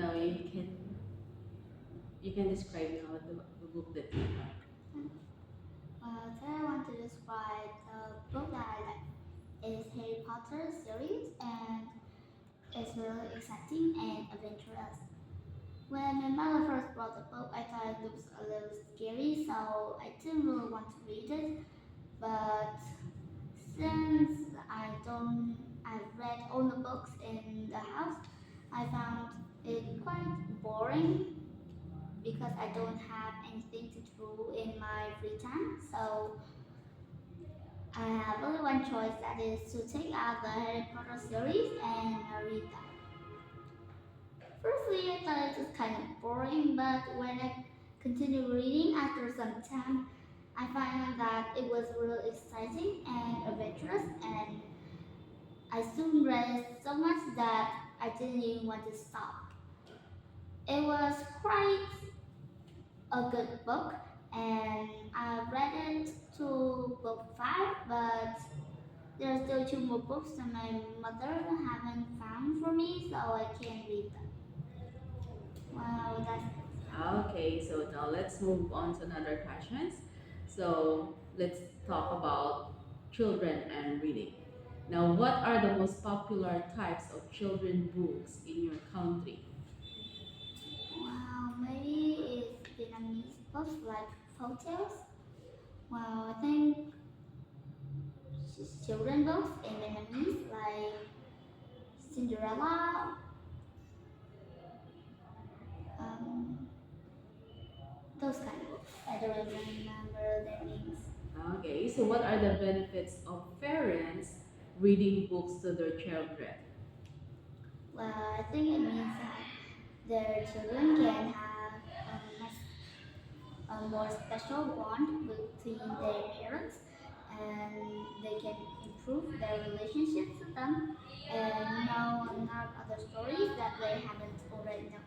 Now you can describe now the book that you like. Today I want to describe the book that I like. It's Harry Potter series and it's really exciting and adventurous. When my mother first brought the book, I thought it looks a little scary, so I didn't really want to read it. But since I've read all the books in the house, I found it quite boring because I don't have anything to do in my free time. So I have only one choice, that is to take out the Harry Potter series and read that. Firstly, I thought it was kind of boring, but when I continued reading after some time, I found that it was really exciting and adventurous, and I soon read it so much that I didn't even want to stop. It was quite a good book, and I read it to book 5, but there are still 2 more books that my mother haven't found for me, so I can't read them. Well, that's Okay, so now let's move on to another questions. So let's talk about children and reading. Now, what are the most popular types of children books in your country? well, maybe it's Vietnamese books like folktales. Well, I think children books in Vietnamese like Cinderella, um, those kind of books. I don't really remember their names. Okay, so what are the benefits of parents reading books to their children? Well, I think it means that their children can have a more special bond between their parents, and they can improve their relationships with them and know not other stories that they haven't already known.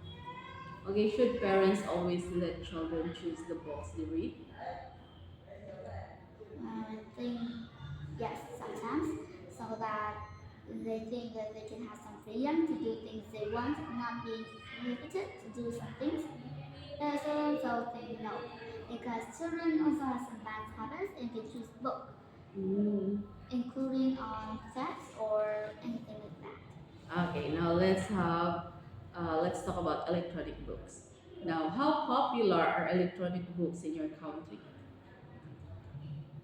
Okay, should parents always let children choose the books they read? I think yes, sometimes, so that they think that they can have some freedom to do things they want, not being prohibited to do some things. There's also think no, because children also have some bad habits and can choose book, Mm. including on sex or anything like that. Okay, now let's talk about electronic books. Now, how popular are electronic books in your country?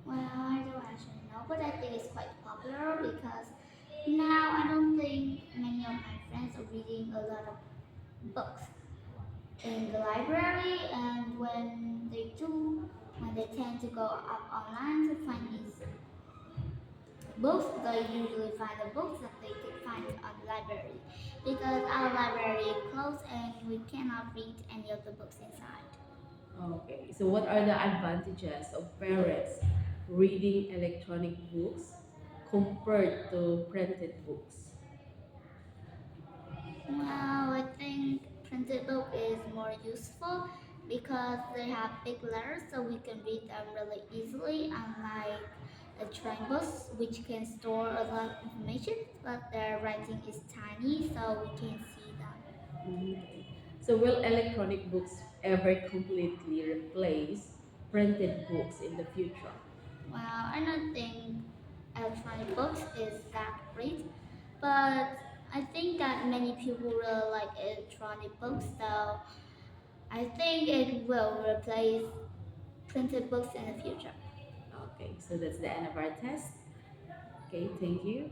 Well, I don't actually know, but I think it's quite popular because now I don't think many of my friends are reading a lot of books in the library, and when they do, when they tend to go up online to find these books, they usually find the books that they could find on the library because our library is closed and we cannot read any of the books inside. Okay, so what are the advantages of parents reading electronic books compared to printed books? Well, I think printed book is more useful because they have big letters so we can read them really easily, unlike electronic books which can store a lot of information but their writing is tiny so we can't see them. Okay. So will electronic books ever completely replace printed books in the future? Well, I don't think electronic books is that great, but I think that many people really like electronic books, so I think it will replace printed books in the future. Okay, so that's the end of our test. Okay, thank you.